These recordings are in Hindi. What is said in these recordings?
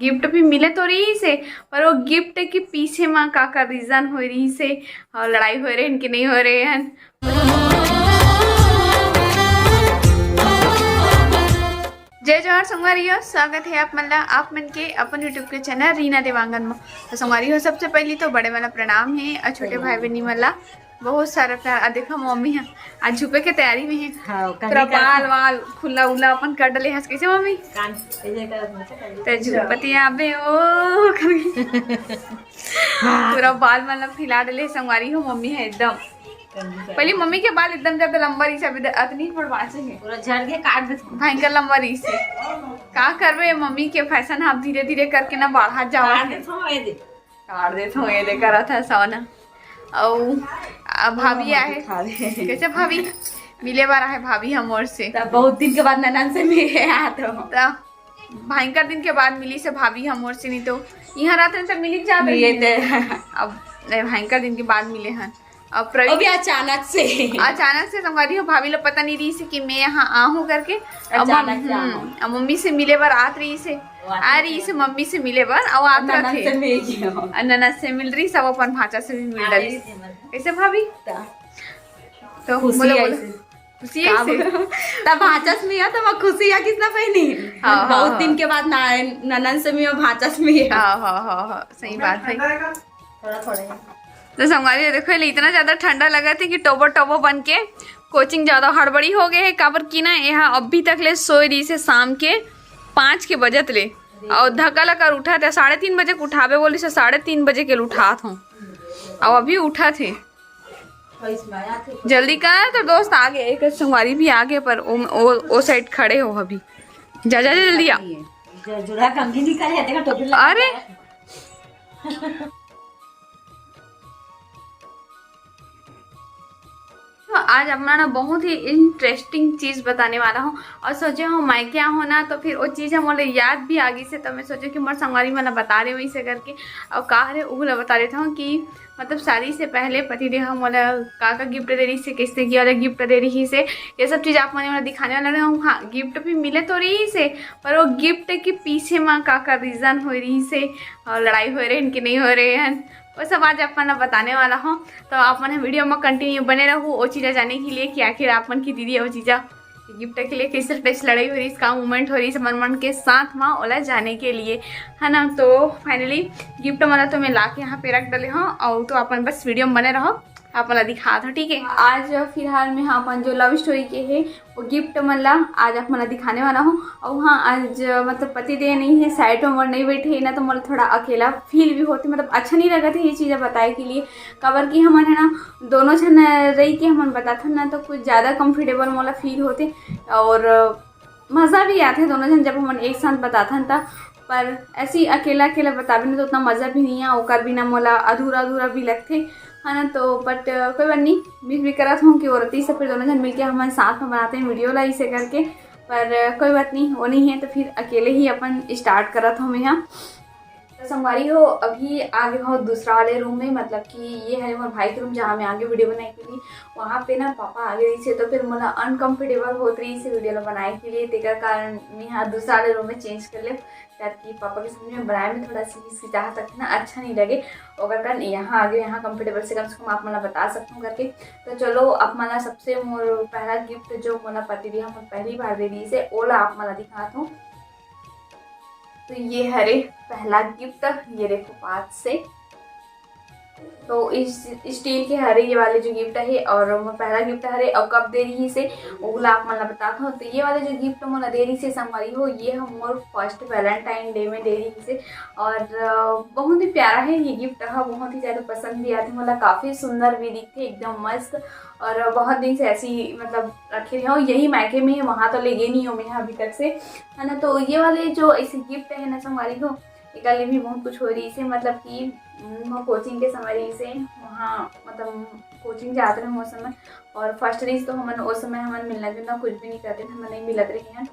गिफ्ट भी मिले तो रही से, पर वो गिफ्ट के पीछे माँ का रीजन हो रही से, और लड़ाई हो रहे हैं कि नहीं हो रहे हैं। जय जोहार संगवारी, स्वागत है आप आप मन के अपन यूट्यूब के चैनल रीना देवांगन में। तो संगवारी हो, सबसे पहले तो बड़े वाला प्रणाम है और छोटे भाई बहनी वाला बहुत सारा प्यार। देखो मम्मी है आज झुपे के तैयारी में है। हाँ, पूरा बाल वाल खुला उला अपन कर डले हंस कैसे मम्मी तो झुपती आबे ओ पूरा बाल मतलब फैला डले संगवारी हो। मम्मी है एकदम पहले मम्मी के बाल एकदम ज्यादा लंबा रही से अतनी पड़वाचे है पूरा झड़ के काट दे भयंकर लंबा रही से। का करबे मम्मी के फैशन आप धीरे धीरे करके ना बढ़ा जाओ काट दे तो ये करा था सोना। और भाभी आए कैसे भाभी मिले बार है भाभी हमोर से बहुत दिन के बाद ननन से मिले तो भयंकर दिन के बाद मिली से भाभी हमोर से। नहीं तो यहाँ रात में तो मिली जा अब भयंकर दिन के बाद मिले हैं। अब भी अचानक से संगवारी हो भाभी लोग पता नहीं रही से कि मैं यहाँ आहूँ करके। अब मम्मी से मिले बार आत रही से आ रही से मम्मी से मिले बार और आत रहे ननद से मिल रही सब अपन भाचा से भी मिल रही कैसे भाभी तो खुशी है तब भाचस में है तो मैं खुशी है कितना पहनी बहुत दिन के बाद ननन से मैं भाचस में हाँ सही बात है थोड़ा थोड़ा। तो संगवारी देखो इतना ज्यादा ठंडा लगा था कि टोबो बन के कोचिंग ज्यादा हड़बड़ी हो गए है काबर की ना यहाँ अभी तक ले सोई रही से शाम के 5 के बजत ले और धक्का लगा उठा थे 3:30 बजे के उठावे बोली से 3:30 बजे के उठा था और अभी उठा थे जल्दी कर तो दोस्त आ गए एक संगवारी भी आ गए पर ओ साइड खड़े हो अभी जा जल्दी आ अरे आज अपना ना बहुत ही इंटरेस्टिंग चीज़ बताने वाला हूँ और सोचे हूँ मैं क्या होना तो फिर वो चीज़ हमारे याद भी आ गई से तो मैं सोचे कि हमारे संगवारी मैंने बता रहे वहीं से करके और कहा रहे उगला बता रहे था कि मतलब शादी से पहले पति देव हम वाला का गिफ्ट दे रही से किसने किया वाला गिफ्ट दे रही से ये सब चीज़ आप मैंने दिखाने वाला रहे हूँ। हाँ गिफ्ट भी मिले तो रही से, पर वो गिफ्ट के पीछे माँ का रीज़न हो रही से, और लड़ाई हो रहे हैं कि नहीं हो रहे हैं वो सब आज अपन बताने वाला हूँ। तो आप मन वीडियो में कंटिन्यू बने रहूँ वो चीज़ें जाने के लिए कि आखिर आप मन की दीदी वो चीज़ा गिफ्ट के लिए किस टेस्ट लड़ाई हो रही इसका मूवमेंट हो रही है मन के साथ माँ ओला जाने के लिए है ना। तो फाइनली गिफ्ट वाला तो मैं ला के यहाँ पे रख डले हूँ और तो अपन बस वीडियो में बने रहो आप वाला दिखा था ठीक है। आज फिलहाल में हाँ अपन जो लव स्टोरी के है वो गिफ्ट मतलब आज आप मला दिखाने वाला हूँ। और हाँ आज मतलब पति दे नहीं है साइड में नहीं बैठे है ना तो मतलब थोड़ा अकेला फील भी होती मतलब अच्छा नहीं लगा था ये चीज़ें बताए के लिए कवर की हमन है ना दोनों जन रही के हमन बताते ना तो कुछ ज़्यादा कंफर्टेबल वाला फील होते और मज़ा भी आते दोनों जन जब हमन एक साथ बताते था। पर ऐसी अकेला बतावे ना तो उतना मज़ा भी नहीं है ओकर बिना मोला अधूरा भी लगते है ना। तो बट कोई बात नहीं मिस भी करत हूँ कि औरती से फिर दोनों जन मिलके हमारे साथ में बनाते हैं वीडियो ला इसे करके, पर कोई बात नहीं वो नहीं है तो फिर अकेले ही अपन स्टार्ट करत हूँ मैं यहाँ। तो संगवारी हो अभी आगे हो दूसरा वाले रूम में मतलब कि ये है हमारे भाई के रूम जहाँ मैं आगे वीडियो बनाए के लिए वहाँ पे ना पापा आगे रही से तो फिर मुझे अनकम्फर्टेबल होत रही से वीडियो बनाए के लिए तेकर कारण मैं यहाँ दूसरा वाले रूम में चेंज कर ले ताकि पापा के सामने में बनाए में थोड़ा सी चाह सकते ना अच्छा नहीं लगे और कारण यहाँ आगे यहाँ कंफर्टेबल से कम आप मला बता सकता हूँ करके। तो चलो आप मला सबसे मोर पहला गिफ्ट जो मोला पति दी हम पहली बार दे दी से ओला आप मला दिखाता हूँ। तो ये हरे पहला गिफ्ट ये देखो पास से तो इस स्टील के हरे ये वाले जो गिफ्ट है और पहला गिफ्ट हरे और कब दे रही से ओला आप मतलब बताता हूँ। तो ये वाले जो गिफ्ट मोला दे रही से संगवारी हो ये हम मोर फर्स्ट वैलेंटाइन डे में दे रही से और बहुत ही प्यारा है ये गिफ्ट है बहुत ही ज़्यादा पसंद भी आती मतलब काफ़ी सुंदर भी दिखते एकदम मस्त और बहुत दिन से ऐसी मतलब रखे रही हूँ यही मायके में है वहाँ तो ले गई नहीं हूँ मैं अभी तक से है ना। तो ये वाले जो ऐसे गिफ्ट है ना संगवारी हो निकालने भी बहुत कुछ हो रही से मतलब कि कोचिंग के समय से वहाँ मतलब कोचिंग जाते रहे उस समय और फर्स्ट रीज तो हमन उस समय हमन मिलना जुलना कुछ भी नहीं करते हमन नहीं मिलत रही हैं।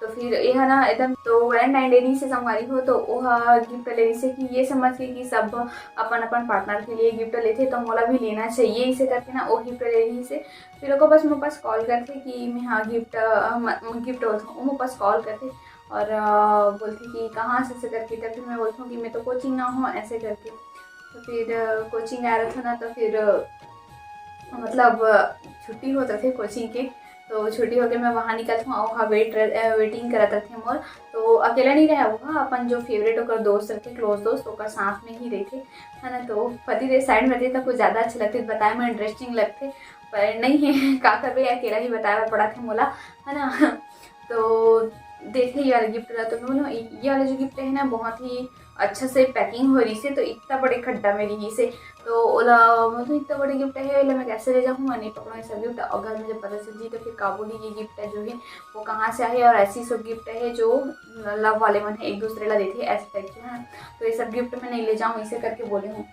तो फिर यह ना एकदम तो वैलेंटाइन डे से संगवारी हो तो वह गिफ्ट ले से कि ये समझ के कि सब अपन अपन पार्टनर के लिए गिफ्ट लेते तो मोला भी लेना चाहिए इसे करके ना वो गिफ्ट ले रही से फिर को बस मेरे पास कॉल करते कि मैं हाँ गिफ्ट होता हूँ मेरे पास कॉल करते और बोलती कि कहाँ से ऐसे करके। तब फिर मैं बोलती हूँ कि मैं तो कोचिंग ना हूँ ऐसे करके। तो फिर कोचिंग आ रहा था ना, तो फिर मतलब छुट्टी होते थे कोचिंग के, तो छुट्टी होकर मैं वहाँ निकलती हूँ और वहाँ वेटिंग करते थे मोर। तो अकेला नहीं रहा हुआ, अपन जो फेवरेट होकर दोस्त रहते, क्लोज दोस्त होकर साथ में ही रहते है ना। तो पति देव साइड में रहते तो कुछ ज़्यादा अच्छे लगते, बताए में इंटरेस्टिंग लगते, पर नहीं है का कर भाई अकेला ही बताया पड़ा था मोला है ना। तो देखे ये वाला गिफ्ट रहा, तो मैं बोला ये वाला जो गिफ्ट है ना बहुत ही अच्छा से पैकिंग हो रही से, तो इतना बड़े खड्डा में रही से, तो ओला मतलब इतना बड़े गिफ्ट है, ओला मैं कैसे ले जाऊँ, मैं नहीं पकड़ा ऐसा गिफ्ट। और घर में जब पता चल जी तो फिर काबुली ये गिफ्ट है जो है वो कहाँ से आए, और ऐसी सब गिफ्ट है जो लव वाले मन है एक दूसरे ला देते हैं ऐसे टाइप के है। तो ये सब गिफ्ट मैं नहीं ले जाऊँ इसे करके बोले हूँ।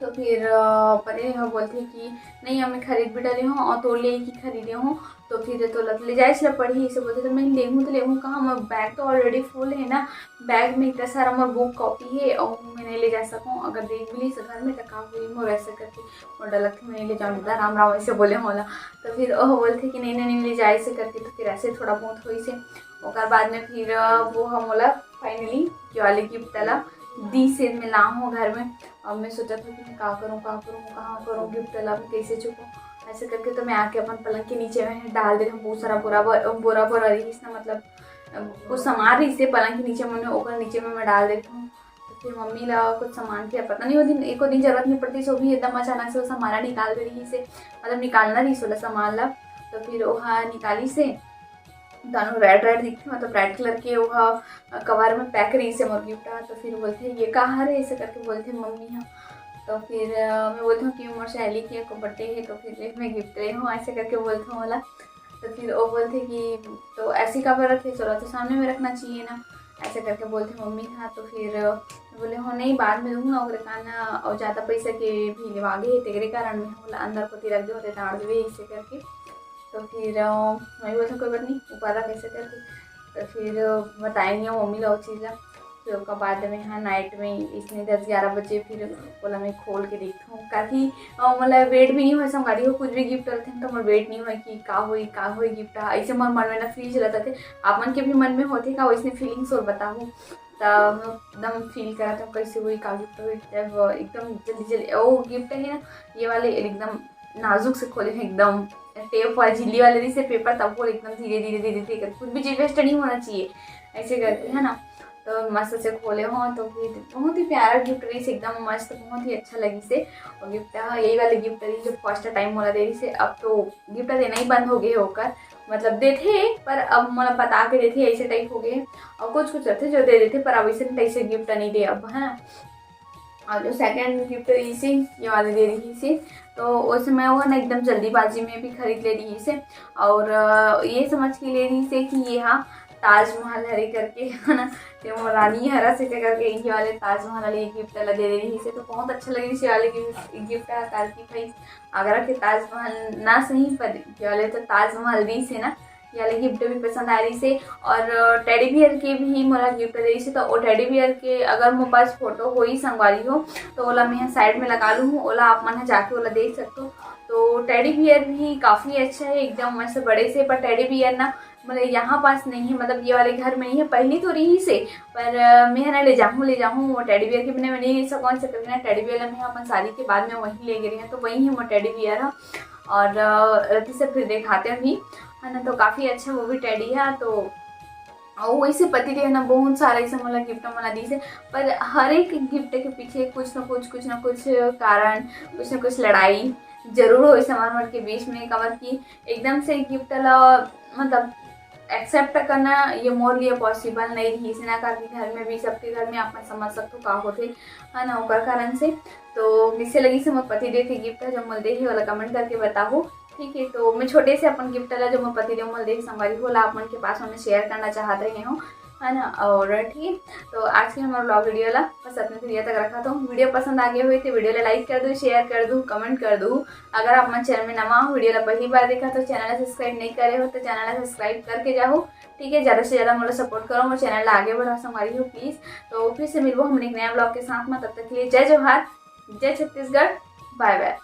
तो फिर परे हम बोलते कि नहीं हमें खरीद भी डाली हूँ और तो ले ही खरीदे हूँ, तो फिर तो ले जाए इसलिए पढ़ी इसे बोलते। तो मैं ले हूँ तो ले हूँ कहाँ, मैं बैग तो ऑलरेडी फुल है ना, बैग में इतना सारा मोर बुक कॉपी है और मैं नहीं ले जा सकूँ, अगर देख मिली घर में तो कहा हुई मोर ऐसे करके और डर लगती मैं नहीं ले जाऊँ दादा राम राम ऐसे बोले होला। तो फिर वह बोलते कि नहीं नहीं ले जाए ऐसे करके। तो फिर ऐसे थोड़ा बहुत हो से और बाद में फिर वो हम बोला फाइनली जो वाले गिफ्ट डाला दी से मैं ला हूँ घर में। अब मैं सोचा था कि मैं कहाँ करूँ गिफ्ट डाला कैसे चुकूँ ऐसे करके। तो मैं आके अपन पलंग के नीचे में डाल दे रही हूँ बहुत सारा बोरा रही ना, मतलब कुछ सामान रही से पलंग के नीचे मैंने ओकर नीचे में मैं डाल देती हूँ। तो फिर मम्मी ला कुछ सामान किया पता नहीं वो दिन एक दिन जरूरत नहीं पड़ती, सो भी एकदम अचानक से वो सामान निकाल दे रही से, मतलब निकालना रही सोला सामान ला। तो फिर वहाँ निकाली से दोनों रेड दिखते, मतलब रेड कलर के वह कवर में पैक रही से मोर गिफ्ट। तो फिर बोलते ये कहाँ है ऐसे करके बोलते मम्मी हाँ। तो फिर मैं बोलती हूँ कि मोर सहेली की को बर्थडे है तो फिर मैं गिफ्ट रही हूँ ऐसे करके बोलती हूँ बोला। तो फिर वो बोलते कि तो ऐसी कवर रखे चलो तो सामने में रखना चाहिए ना ऐसे करके बोलते मम्मी हाँ। तो फिर बोले हो नहीं बाद में दूँगा और खाना और ज़्यादा पैसा के भी लेवागे तेरे कारण में बोला अंदर को रख दो डाँट देवे ऐसे करके। तो फिर मैं बोलता कोई बात नहीं ऊपर रख ऐसे करके। तो फिर बताएंगे मम्मी ला वो चीज़। फिर उसका बाद में हाँ नाइट में इसने 10-11 बजे फिर बोला मैं खोल के देखता हूँ काफ़ी मतलब वेट भी नहीं हुआ संगाड़ी हो कुछ भी गिफ्ट करते हैं तो मोर वेट नहीं हुआ कि का हुई गिफ्ट ऐसे मोर मन में ना फील चलाता थे। आप मन के भी मन में होते का वैसे फीलिंग्स और बताऊँ तब एकदम फील करा था कैसे हुई का गिफ्ट हुई जब एकदम जल्दी वो गिफ्ट है ना ये वाले एकदम नाजुक से खोले हैं एकदम टेप वाले झिल्ली वाले से पेपर तब वो एकदम धीरे कर कुछ भी चीज़ वेस्ट नहीं होना चाहिए ऐसे करके है ना। तो मस्त से खोले हों तो फिर बहुत ही प्यारा गिफ्ट रही से एकदम मस्त बहुत ही अच्छा लगी से। और गिफ्ट हाँ यही वाले गिफ्ट रही जो फर्स्ट टाइम मोला दे रही से। अब तो गिफ्ट देना ही बंद हो गए होकर मतलब देते पर अब मतलब बता के देते ऐसे टाइप हो गए और कुछ रहते जो दे देते पर अब ऐसे गिफ्ट नहीं दे अब है ना। और जो सेकंड गिफ्ट रही से ये वाले दे रही से तो उस मैं वो ना एकदम जल्दीबाजी में भी खरीद ले रही से और ये समझ के ले रही से कि ये हाँ ताजमहल हरे करके है ना तो रानी हरा से करके ये वाले ताजमहल वाले गिफ्ट दे दे रही से। तो बहुत अच्छा लगी इस वाले गिफ्ट कार की भाई आगरा के ताजमहल ना सही पर ये वाले तो ताजमहल दी से ना ये वाले गिफ्ट भी पसंद आ रही से। और टेडी बियर के भी मोला गिफ्ट दे रही से तो वो टेडी बियर के अगर मोर पास फोटो हो ही संगवारी हो तो ओला मैं साइड में लगा लूँ ओला आप मन जाके ओला देख सकते हो। तो टेडी बियर भी काफ़ी अच्छा है एकदम ऐसे बड़े से पर टेडी बियर ना मतलब यहाँ पास नहीं है मतलब ये वाले घर में नहीं है पहली तो रही से पर मैं ना ले जाऊँ वो टेडी बियर के बिना मैं नहीं ले सकूँ ऐसे करके ना टेडी बियर मैं अपन शादी के बाद में वहीं ले गई हैं तो वहीं है वो टेडी बियर है। और रति से फिर दिखाते हैं भी है ना तो काफ़ी अच्छा वो भी टेडी है। तो और वैसे पति देव ना बहुत सारा ऐसे मतलब गिफ्ट मला दी से पर हर एक गिफ्ट के पीछे कुछ ना कुछ कारण कुछ ना कुछ लड़ाई जरूर हो हमारे के बीच में कवर की एकदम से गिफ्ट ला मतलब एक्सेप्ट करना ये मोर लिए पॉसिबल नहीं रही इसी ना कि घर में भी सबके घर में आप समझ सकते हो का होते है ना ओकर कारण से। तो किससे लगी से मोर पति देव के गिफ्ट जो मोल दे वाला कमेंट करके बताओ ठीक है। तो मैं छोटे से अपन गिफ्ट ला जो मोर पति देव मोल दे संवारी होला आप मन के पास में शेयर करना चाहत रही हूँ है ना। और ठीक तो आज के हमारा ब्लॉग वीडियो ला बस अपने वीडियो तक रखा तो वीडियो पसंद आ गया हुई तो वीडियो ला लाइक कर दो शेयर कर दो कमेंट कर दो। अगर आप हमारे चैनल में नवा हो वीडियो ला पहली बार देखा तो चैनल सब्सक्राइब नहीं करे हो तो चैनल सब्सक्राइब करके जाओ ठीक है। ज़्यादा से ज़्यादा मुझे सपोर्ट करो और चैनल आगे बढ़ा हमारी हो प्लीज़। तो फिर से मिलूँ हम एक नया ब्लॉग के साथ में तब तक के लिए जय जोहार जय छत्तीसगढ़ बाय बाय।